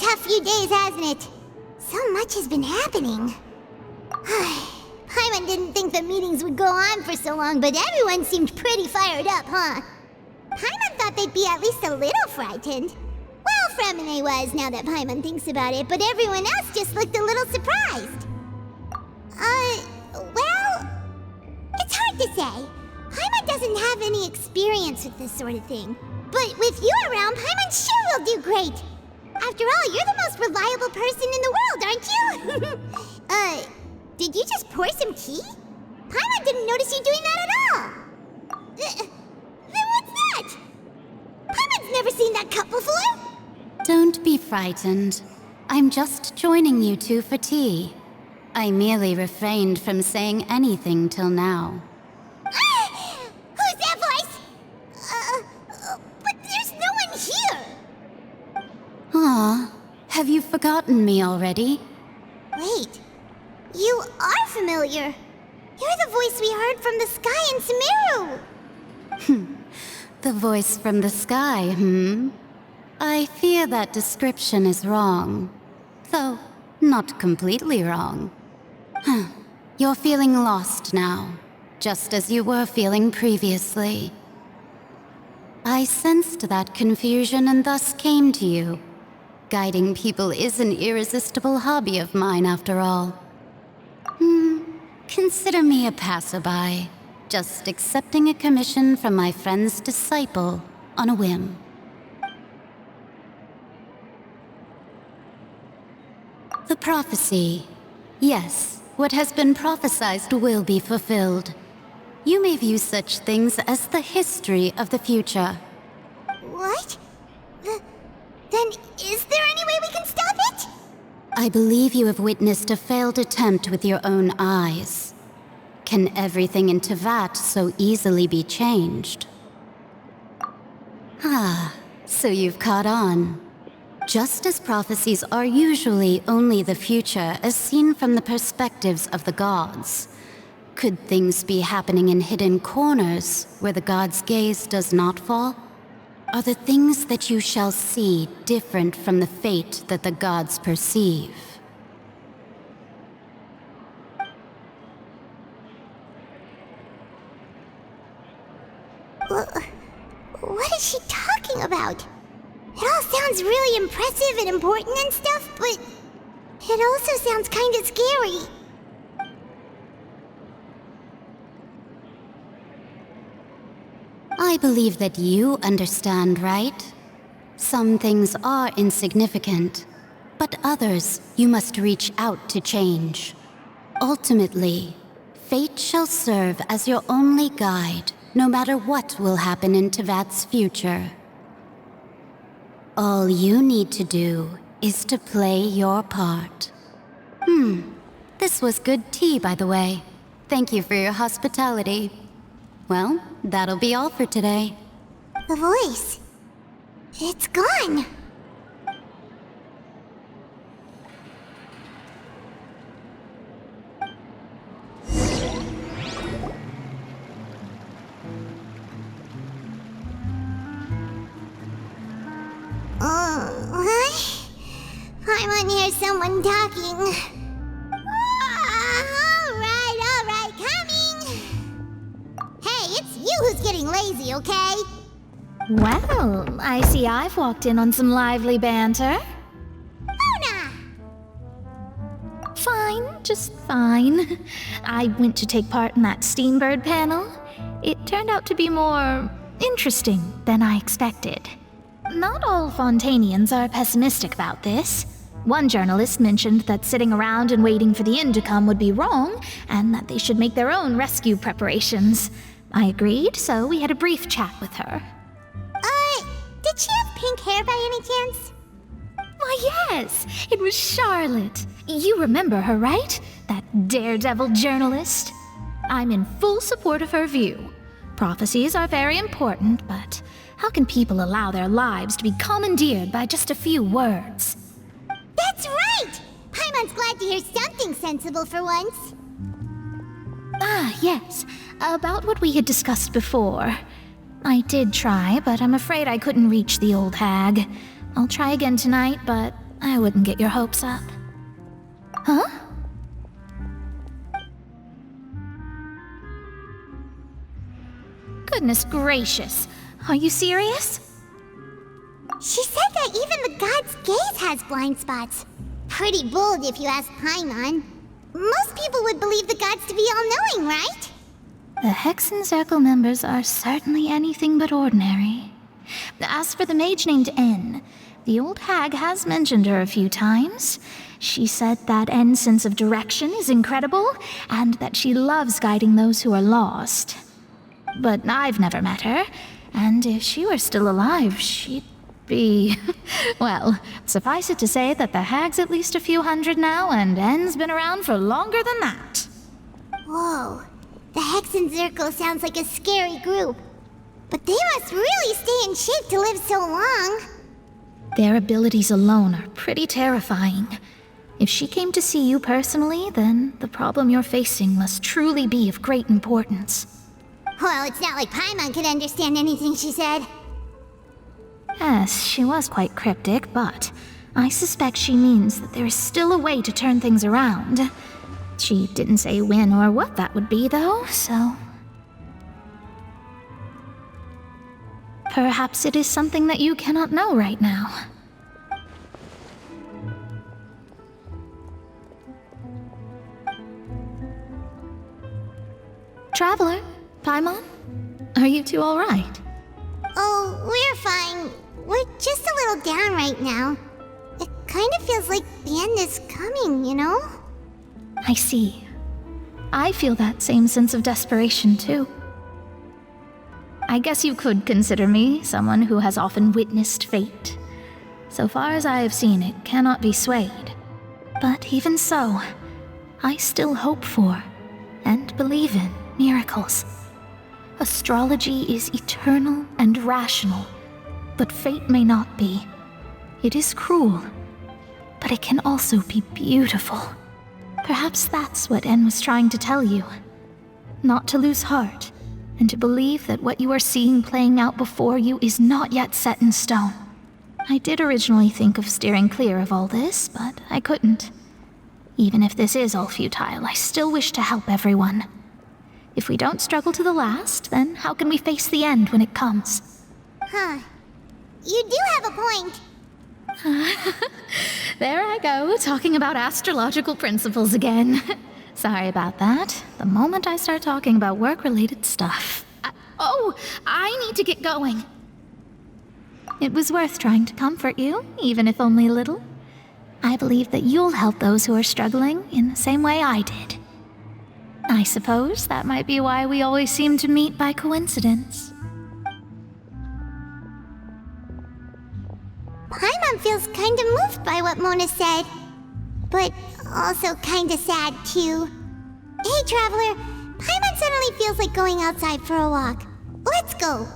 tough few days, hasn't it? So much has been happening. Paimon didn't think the meetings would go on for so long, but everyone seemed pretty fired up, huh? Paimon thought they'd be at least a little frightened. Well, Fremine was, now that Paimon thinks about it, but everyone else just looked a little surprised. Well, it's hard to say. Paimon doesn't have any experience with this sort of thing. But with you around, Paimon sure will do great. After all, you're the most reliable person in the world, aren't you? Did you just pour some tea? Paimon didn't notice you doing that at all. Then what's that? Paimon's never seen that cup before. Don't be frightened. I'm just joining you two for tea. I merely refrained from saying anything till now. Who's that voice? But there's no one here. Aw, have you forgotten me already? Wait, you are familiar. You're the voice we heard from the sky in Sumeru. The voice from the sky, I fear that description is wrong. Though, not completely wrong. You're feeling lost now, just as you were feeling previously. I sensed that confusion and thus came to you. Guiding people is an irresistible hobby of mine, after all. Consider me a passerby, just accepting a commission from my friend's disciple on a whim. The prophecy. Yes, what has been prophesied will be fulfilled. You may view such things as the history of the future. What? Then is there any way we can stop it? I believe you have witnessed a failed attempt with your own eyes. Can everything in Teyvat so easily be changed? So you've caught on. Just as prophecies are usually only the future as seen from the perspectives of the gods, could things be happening in hidden corners where the gods' gaze does not fall? Are the things that you shall see different from the fate that the gods perceive? What is she talking about? It all sounds really impressive and important and stuff, but it also sounds kind of scary. I believe that you understand, right? Some things are insignificant, but others you must reach out to change. Ultimately, fate shall serve as your only guide, no matter what will happen in Teyvat's future. All you need to do is to play your part. This was good tea, by the way. Thank you for your hospitality. Well, that'll be all for today. The voice. It's gone. Paimon hears someone talking. All right, coming. Hey, it's you who's getting lazy, okay? Well, I see I've walked in on some lively banter. Luna! Fine, just fine. I went to take part in that Steambird panel. It turned out to be more interesting than I expected. Not all Fontanians are pessimistic about this. One journalist mentioned that sitting around and waiting for the end to come would be wrong, and that they should make their own rescue preparations. I agreed, so we had a brief chat with her. Did she have pink hair by any chance? Why, yes! It was Charlotte. You remember her, right? That daredevil journalist? I'm in full support of her view. Prophecies are very important, but how can people allow their lives to be commandeered by just a few words? That's right! Paimon's glad to hear something sensible for once. Yes. About what we had discussed before. I did try, but I'm afraid I couldn't reach the old hag. I'll try again tonight, but I wouldn't get your hopes up. Huh? Goodness gracious. Are you serious? She said that even the god's gaze has blind spots. Pretty bold if you ask Paimon. Most people would believe the gods to be all-knowing, right? The Hexenzirkel members are certainly anything but ordinary. As for the mage named N, the old hag has mentioned her a few times. She said that N's sense of direction is incredible, and that she loves guiding those who are lost. But I've never met her, and if she were still alive, she'd be... Well, suffice it to say that the hag's at least a few hundred now, and N's been around for longer than that. Whoa, the Hexenzirkel sounds like a scary group. But they must really stay in shape to live so long. Their abilities alone are pretty terrifying. If she came to see you personally, then the problem you're facing must truly be of great importance. Well, it's not like Paimon could understand anything she said. Yes, she was quite cryptic, but I suspect she means that there is still a way to turn things around. She didn't say when or what that would be, though, so... Perhaps it is something that you cannot know right now. Traveler, Paimon, are you two all right? Oh, we're fine. We're just a little down right now. It kind of feels like the end is coming, you know? I see. I feel that same sense of desperation, too. I guess you could consider me someone who has often witnessed fate. So far as I have seen, it cannot be swayed. But even so, I still hope for, and believe in, miracles. Astrology is eternal and rational, but fate may not be. It is cruel, but it can also be beautiful. Perhaps that's what En was trying to tell you. Not to lose heart, and to believe that what you are seeing playing out before you is not yet set in stone. I did originally think of steering clear of all this, but I couldn't. Even if this is all futile, I still wish to help everyone. If we don't struggle to the last, then how can we face the end when it comes? Huh. You do have a point. There I go, talking about astrological principles again. Sorry about that. The moment I start talking about work-related stuff... I need to get going. It was worth trying to comfort you, even if only a little. I believe that you'll help those who are struggling in the same way I did. I suppose that might be why we always seem to meet by coincidence. Paimon feels kind of moved by what Mona said, but also kind of sad too. Hey, Traveler, Paimon suddenly feels like going outside for a walk. Let's go.